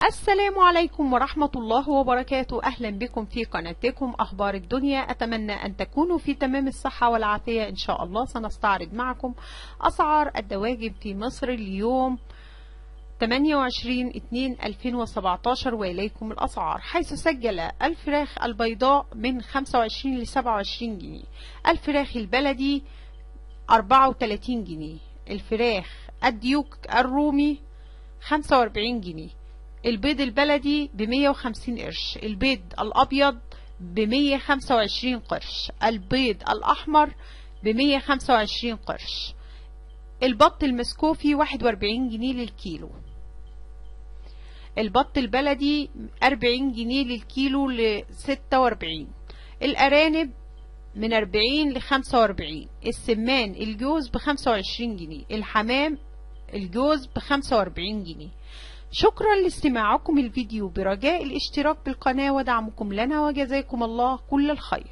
السلام عليكم ورحمة الله وبركاته. أهلا بكم في قناتكم أخبار الدنيا. أتمنى أن تكونوا في تمام الصحة والعافية إن شاء الله. سنستعرض معكم أسعار الدواجن في مصر اليوم 28/2/2017 وإليكم الأسعار، حيث سجل الفراخ البيضاء من 25 ل 27 جنيه، الفراخ البلدي 34 جنيه، الفراخ الديوك الرومي 45 جنيه، البيض البلدي ب150 قرش، البيض الأبيض ب125 قرش، البيض الأحمر ب125 قرش، البط المسكوفي 41 جنيه للكيلو، البط البلدي 40 جنيه للكيلو ل46، الأرانب من 40 ل 45، السمان الجوز ب25 جنيه، الحمام الجوز ب45 جنيه. شكرا لاستماعكم الفيديو، برجاء الاشتراك بالقناة ودعمكم لنا، وجزاكم الله كل الخير.